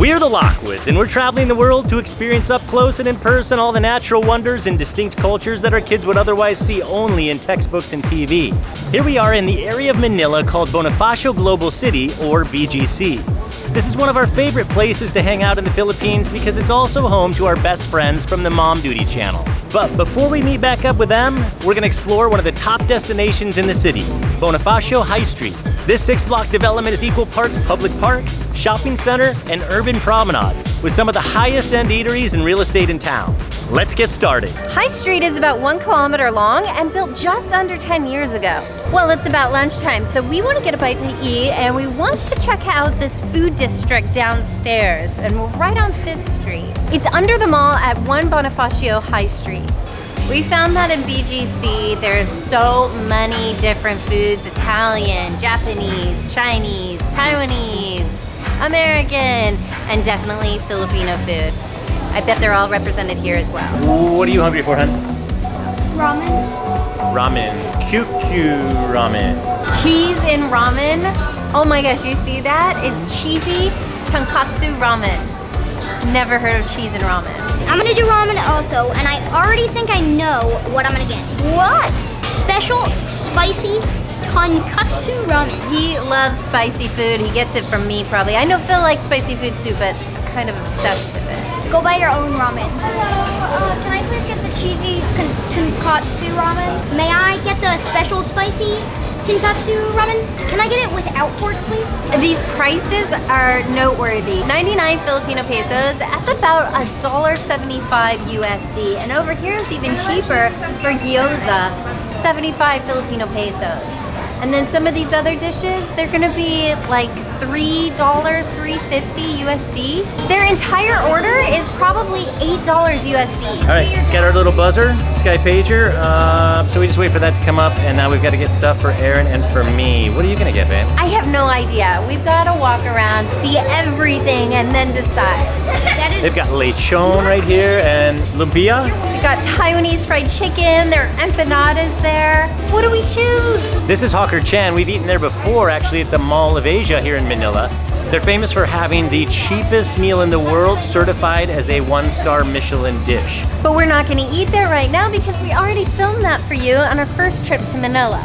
We're the Lockwoods, and we're traveling the world to experience up close and in person all the natural wonders and distinct cultures that our kids would otherwise see only in textbooks and TV. Here we are in the area of Manila called Bonifacio Global City, or BGC. This is one of our favorite places to hang out in the Philippines because it's also home to our best friends from the Mom Duty channel. But before we meet back up with them, we're gonna explore one of the top destinations in the city, Bonifacio High Street. This 6-block development is equal parts public park, shopping center, and urban promenade, with some of the highest end eateries and real estate in town. Let's get started. High Street is about 1 kilometer long and built just under 10 years ago. Well, it's about lunchtime, so we want to get a bite to eat, and we want to check out this food district downstairs, and we're right on 5th Street. It's under the mall at 1 Bonifacio High Street. We found that in BGC, there's so many different foods: Italian, Japanese, Chinese, Taiwanese, American, and definitely Filipino food. I bet they're all represented here as well. What are you hungry for, hun? Ramen. Ramen. QQ ramen. Cheese in ramen. Oh my gosh, you see that? It's cheesy tonkatsu ramen. Never heard of cheese in ramen. I'm gonna do ramen also, and I already think I know what I'm gonna get. What? Special spicy tonkatsu ramen. He loves spicy food. He gets it from me probably. I know Phil likes spicy food too, but I'm kind of obsessed with it. Go buy your own ramen. Can I please get the cheesy tonkatsu ramen? May I get the special spicy tonkatsu ramen? Can I get it without pork, please? These prices are noteworthy. 99 Filipino pesos, that's about $1.75 USD. And over here is even cheaper for gyoza, 75 Filipino pesos. And then some of these other dishes, they're gonna be like $3, $3.50 USD. Their entire order is probably $8 USD. All right, got our little buzzer, Sky Pager. So we just wait for that to come up, and now we've got to get stuff for Aaron and for me. What are you gonna get, babe? I have no idea. We've got to walk around, see everything, and then decide. They've got lechon right here and lumpia. We've got Taiwanese fried chicken, there are empanadas there. What do we choose? This is Hawker Chan. We've eaten there before, actually, at the Mall of Asia here in Manila. They're famous for having the cheapest meal in the world, certified as a 1-star Michelin dish. But we're not going to eat there right now because we already filmed that for you on our first trip to Manila.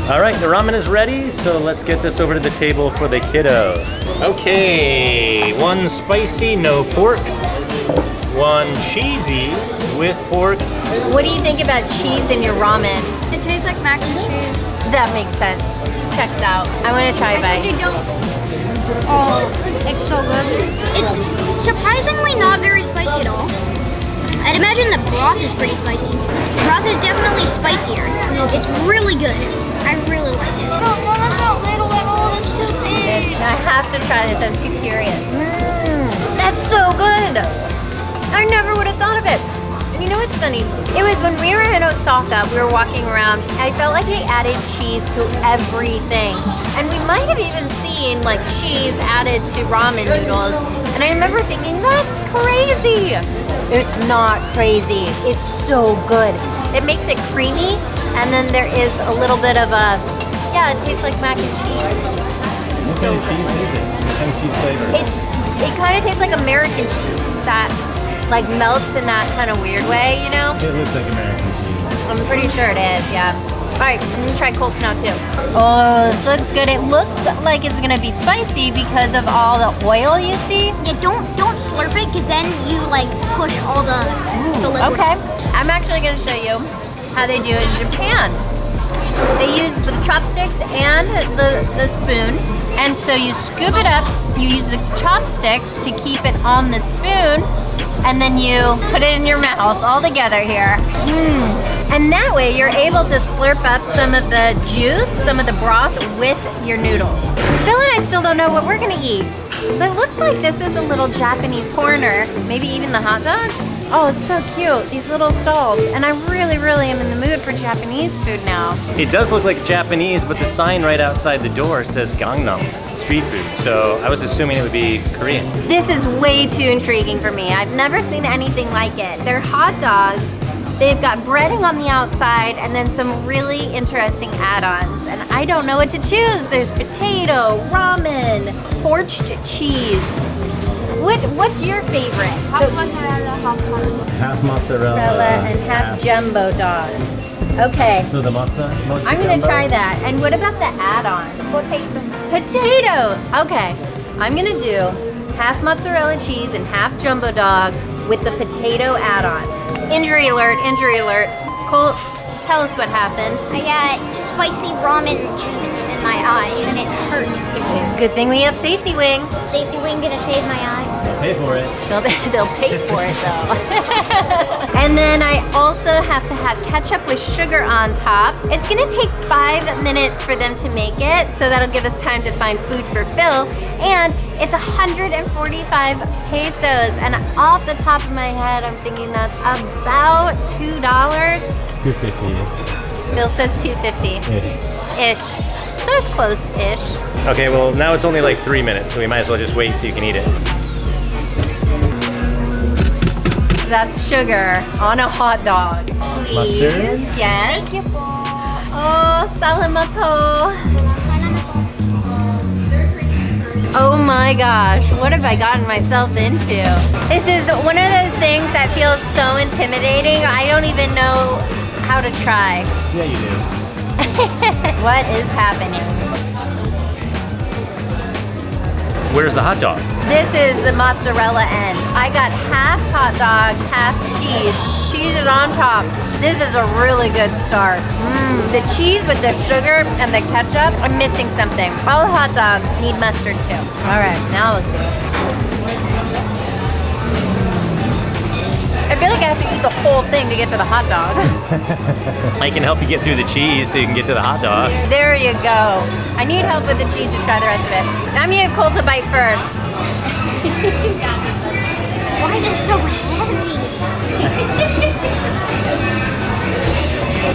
All right, the ramen is ready, so let's get this over to the table for the kiddos. Okay, 1 spicy, no pork. 1 cheesy with pork. What do you think about cheese in your ramen? It tastes like mac and cheese. That makes sense. Checks out. I want to try a bite. Oh, it's so good. It's surprisingly not very spicy at all. I'd imagine the broth is pretty spicy. The broth is definitely spicier. It's really good. I really like it. No, that's not little at all. That's too big. I have to try this. I'm too curious. That's so good. I never would have thought of it. And you know what's funny? It was when we were in Osaka, we were walking around, I felt like they added cheese to everything. And we might have even seen like cheese added to ramen noodles. And I remember thinking, that's crazy. It's not crazy. It's so good. It makes it creamy, and then there is a little bit of a, yeah, it tastes like mac and cheese. What kind of cheese is it? What kind of cheese flavor? It kind of tastes like American cheese that like melts in that kind of weird way, you know? It looks like American cheese. I'm pretty sure it is, yeah. All right, I'm gonna try Colt's now too. Oh, this looks good. It looks like it's gonna be spicy because of all the oil you see. Yeah, don't slurp it, because then you like push all the liquid. Okay, I'm actually gonna show you how they do it in Japan. They use the chopsticks and the spoon. And so you scoop it up, you use the chopsticks to keep it on the spoon, and then you put it in your mouth all together here. And that way you're able to slurp up some of the juice, some of the broth with your noodles. Phil and I still don't know what we're gonna eat, but it looks like this is a little Japanese corner, maybe even the hot dogs. Oh, it's so cute, these little stalls. And I really am in the mood for Japanese food now. It does look like Japanese, but the sign right outside the door says Gangnam, street food. So I was assuming it would be Korean. This is way too intriguing for me. I've never seen anything like it. They're hot dogs. They've got breading on the outside and then some really interesting add-ons. And I don't know what to choose. There's potato, ramen, poached cheese. What's your favorite? Half mozzarella, half parmesan. Half mozzarella And half jumbo dog. Okay. So the mozza I'm gonna try that. And what about the add-ons? Potato. Okay. I'm gonna do half mozzarella cheese and half jumbo dog with the potato add-on. Injury alert, injury alert. Colt, tell us what happened. I got spicy ramen juice in my eye and it hurt. Good thing we have safety wing. Safety wing gonna save my eye. Pay for it. They'll pay for it though. And then I also have to have ketchup with sugar on top. It's gonna take 5 minutes for them to make it, so that'll give us time to find food for Phil. And it's 145 pesos. And off the top of my head, I'm thinking that's about $2. $2.50. Phil says $2.50. Ish. So it's close-ish. Okay, well now it's only like 3 minutes, so we might as well just wait so you can eat it. That's sugar on a hot dog. Please. Mustard? Yes. Thank you po. Oh, salamato. Oh my gosh, what have I gotten myself into? This is one of those things that feels so intimidating. I don't even know how to try. Yeah, you do. What is happening? Where's the hot dog? This is the mozzarella end. I got half hot dog, half cheese. Cheese is on top. This is a really good start. The cheese with the sugar and the ketchup, I'm missing something. All the hot dogs need mustard too. All right, now let's see. I feel like I have to eat the whole thing to get to the hot dog. I can help you get through the cheese so you can get to the hot dog. There you go. I need help with the cheese to try the rest of it. I'm gonna give Colt a bite first. Why is it so heavy?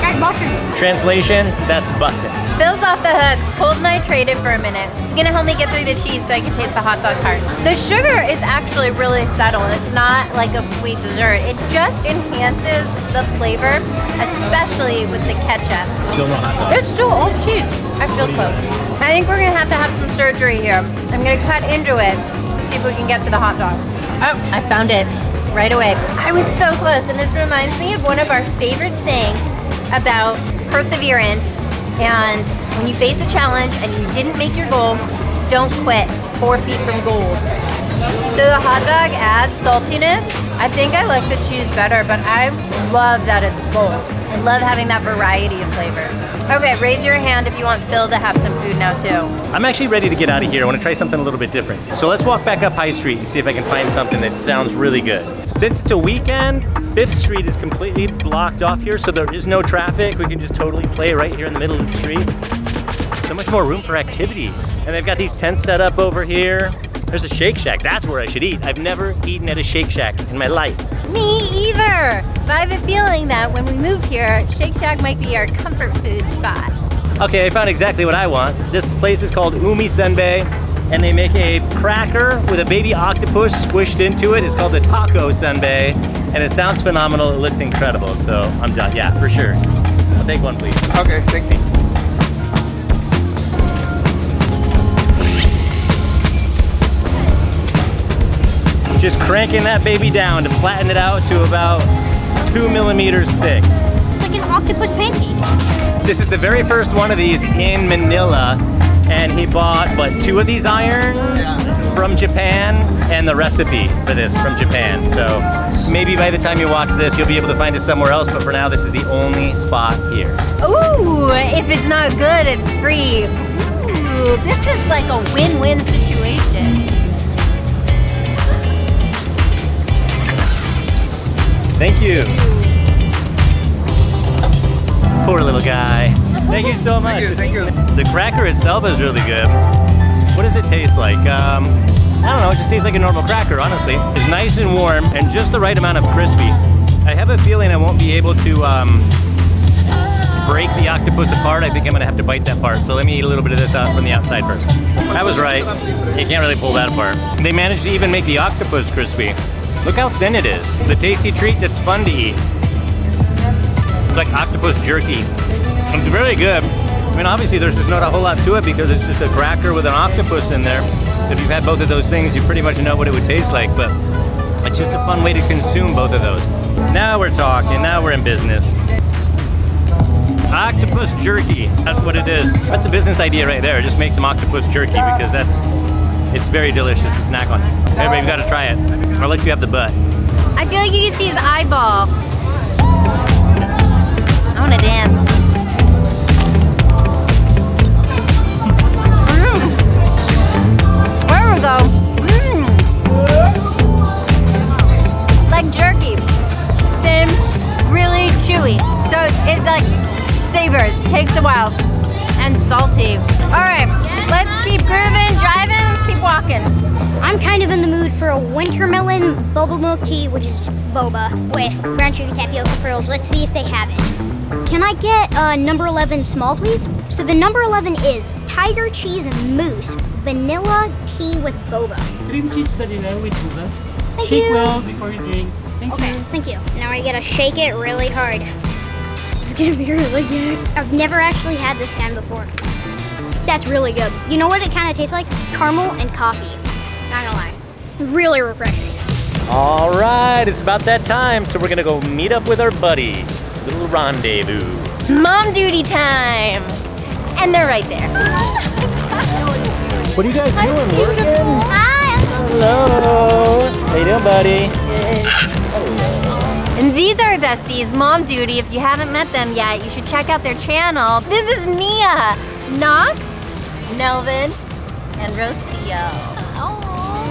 That's butter. Translation, that's bussin'. Phil's off the hook. Colt and I traded for a minute. It's gonna help me get through the cheese so I can taste the hot dog part. The sugar is actually really subtle. It's not like a sweet dessert. It just enhances the flavor, especially with the ketchup. Still no hot dog. It's still all cheese. I feel close. I think we're gonna have to have some surgery here. I'm gonna cut into it to see if we can get to the hot dog. Oh, I found it right away. I was so close, and this reminds me of one of our favorite sayings about perseverance. And when you face a challenge and you didn't make your goal, don't quit. 4 feet from gold. So the hot dog adds saltiness. I think I like the cheese better, but I love that it's bold. I love having that variety of flavors. Okay, raise your hand if you want Phil to have some food now too. I'm actually ready to get out of here. I want to try something a little bit different. So let's walk back up High Street and see if I can find something that sounds really good. Since it's a weekend, 5th Street is completely blocked off here, so there is no traffic. We can just totally play right here in the middle of the street. So much more room for activities. And they've got these tents set up over here. There's a Shake Shack. That's where I should eat. I've never eaten at a Shake Shack in my life. Me either. But I have a feeling that when we move here, Shake Shack might be our comfort food spot. Okay, I found exactly what I want. This place is called Umi Senbei, and they make a cracker with a baby octopus squished into it. It's called the Taco Senbei, and it sounds phenomenal. It looks incredible, so I'm done. Yeah, for sure. I'll take one, please. Okay, thank you. Just cranking that baby down to flatten it out to about 2 millimeters thick. It's like an octopus pancake. This is the very first one of these in Manila, and he bought, what, 2 of these irons from Japan, and the recipe for this from Japan. So maybe by the time you watch this, you'll be able to find it somewhere else, but for now, this is the only spot here. Ooh, if it's not good, it's free. Ooh, this is like a win-win situation. Thank you. Poor little guy. Thank you so much. Thank you. The cracker itself is really good. What does it taste like? I don't know, it just tastes like a normal cracker, honestly. It's nice and warm and just the right amount of crispy. I have a feeling I won't be able to break the octopus apart. I think I'm gonna have to bite that part. So let me eat a little bit of this out from the outside first. I was right. You can't really pull that apart. They managed to even make the octopus crispy. Look how thin it is. The tasty treat that's fun to eat. It's like octopus jerky. It's very good. I mean, obviously there's just not a whole lot to it because it's just a cracker with an octopus in there. If you've had both of those things, you pretty much know what it would taste like, but it's just a fun way to consume both of those. Now we're talking, now we're in business. Octopus jerky, that's what it is. That's a business idea right there. Just make some octopus jerky because it's very delicious to snack on. Everybody, you gotta try it. I'll let you have the butt. I feel like you can see his eyeball. I wanna dance. There we go. Like jerky. Thin, really chewy. So it like savors, takes a while, and salty. All right, let's keep grooving, driving, keep walking. I'm kind of in the mood for a wintermelon bubble milk tea, which is boba, with brown sugar tapioca pearls. Let's see if they have it. Can I get number 11 small, please? So the number 11 is tiger cheese mousse, vanilla tea with boba. Cream cheese vanilla with boba. Thank Shake you. well before you drink. Thank you. Thank you. Now I gotta shake it really hard. It's gonna be really good. I've never actually had this kind before. That's really good. You know what it kind of tastes like? Caramel and coffee. Not gonna lie. Really refreshing. All right, it's about that time, so we're gonna go meet up with our buddies. Little rendezvous. Mom duty time. And they're right there. What are you guys doing? Working? Hi. Hello. How you doing, buddy? And these are our besties, Mom Duty. If you haven't met them yet, you should check out their channel. This is Mia, Knox, Melvin, and Rocio.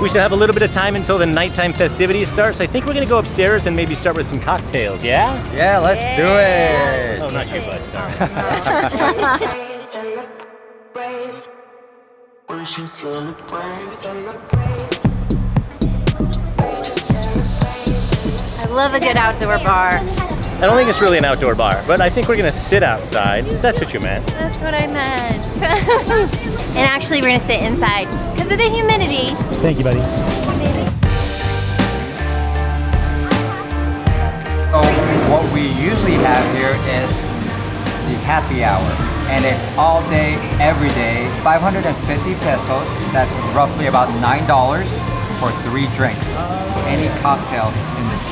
We still have a little bit of time until the nighttime festivities start, so I think we're gonna go upstairs and maybe start with some cocktails, yeah? Yeah, let's do it. Oh, not you, bud, I love a good outdoor bar. I don't think it's really an outdoor bar, but I think we're gonna sit outside. That's what you meant. That's what I meant. And actually, we're gonna sit inside because of the humidity. Thank you, buddy. So what we usually have here is the happy hour, and it's all day, every day, 550 pesos. That's roughly about $9 for 3 drinks. Any cocktails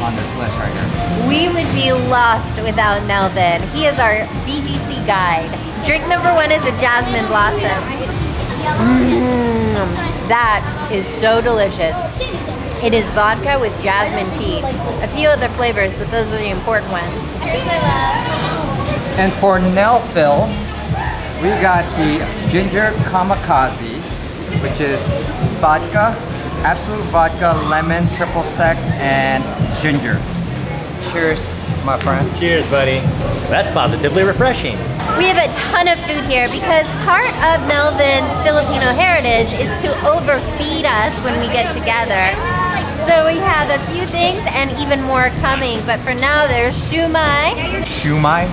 on this list right here? We would be lost without Melvin. He is our BGC guide. Drink number 1 is a jasmine blossom. That is so delicious. It is vodka with jasmine tea. A few other flavors, but those are the important ones. Cheers, my love. And for nail fill, we got the ginger kamikaze, which is vodka, absolute vodka, lemon, triple sec, and ginger. Cheers, my friend. Cheers, buddy. That's positively refreshing. We have a ton of food here because part of Melvin's Filipino heritage is to overfeed us when we get together. So we have a few things and even more coming, but for now there's shumai. Shumai?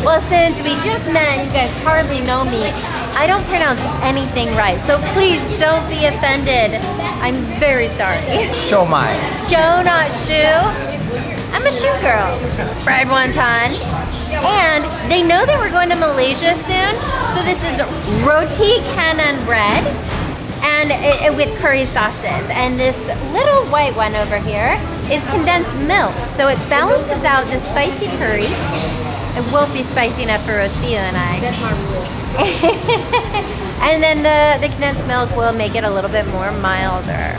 Well, since we just met and you guys hardly know me, I don't pronounce anything right, so please don't be offended. I'm very sorry. Shomai. Joe, not shoe. I'm a shoe girl. Fried wonton. And they know that we're going to Malaysia soon, so this is roti cannon bread and with curry sauces. And this little white one over here is condensed milk, so it balances out the spicy curry. It won't be spicy enough for Rocio and I. And then the condensed milk will make it a little bit more milder.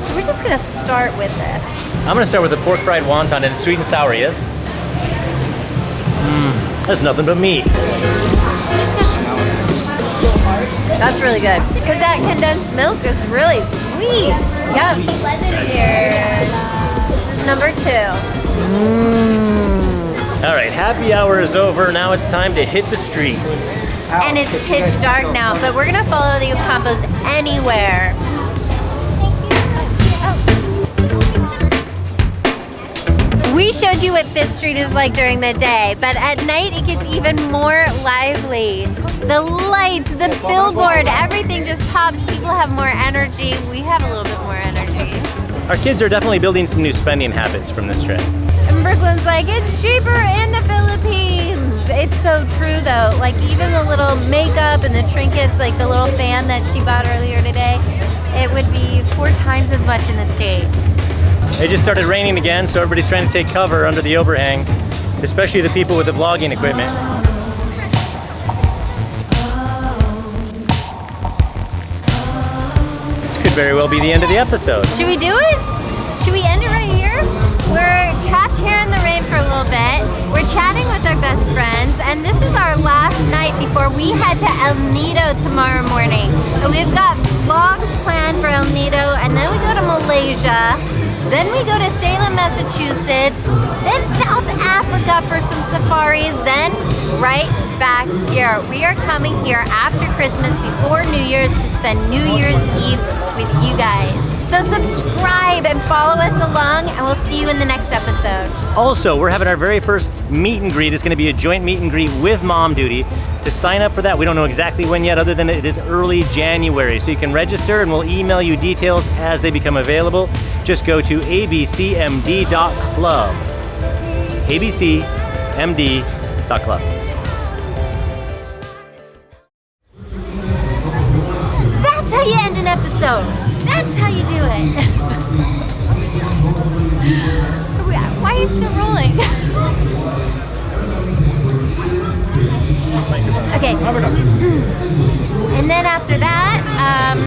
So we're just gonna start with this. I'm gonna start with the pork fried wonton and sweet and sour, yes? That's nothing but meat. That's really good. Because that condensed milk is really sweet. Yum. Here. This is number 2. All right, happy hour is over. Now it's time to hit the streets. And it's pitch dark now, but we're gonna follow the Ocampos anywhere. We showed you what Fifth Street is like during the day, but at night it gets even more lively. The lights, the billboard, everything just pops. People have more energy. We have a little bit more energy. Our kids are definitely building some new spending habits from this trip. And Brooklyn's like, it's cheaper in the Philippines. It's so true though. Like even the little makeup and the trinkets, like the little fan that she bought earlier today, it would be 4 times as much in the States. It just started raining again, so everybody's trying to take cover under the overhang, especially the people with the vlogging equipment. This could very well be the end of the episode. Should we do it? Should we end it right here? We're trapped here in the rain for a little bit. We're chatting with our best friends, and this is our last night before we head to El Nido tomorrow morning. And we've got vlogs planned for El Nido, and then we go to Malaysia. Then we go to Salem, Massachusetts, then South Africa for some safaris, then right back here. We are coming here after Christmas, before New Year's, to spend New Year's Eve with you guys. So subscribe and follow us along, and we'll see you in the next episode. Also, we're having our very first meet and greet. It's going to be a joint meet and greet with Mom Duty. To sign up for that, we don't know exactly when yet, other than it is early January. So you can register, and we'll email you details as they become available. Just go to abcmd.club. abcmd.club. That's how you end an episode. That's how you do it. Why are you still rolling?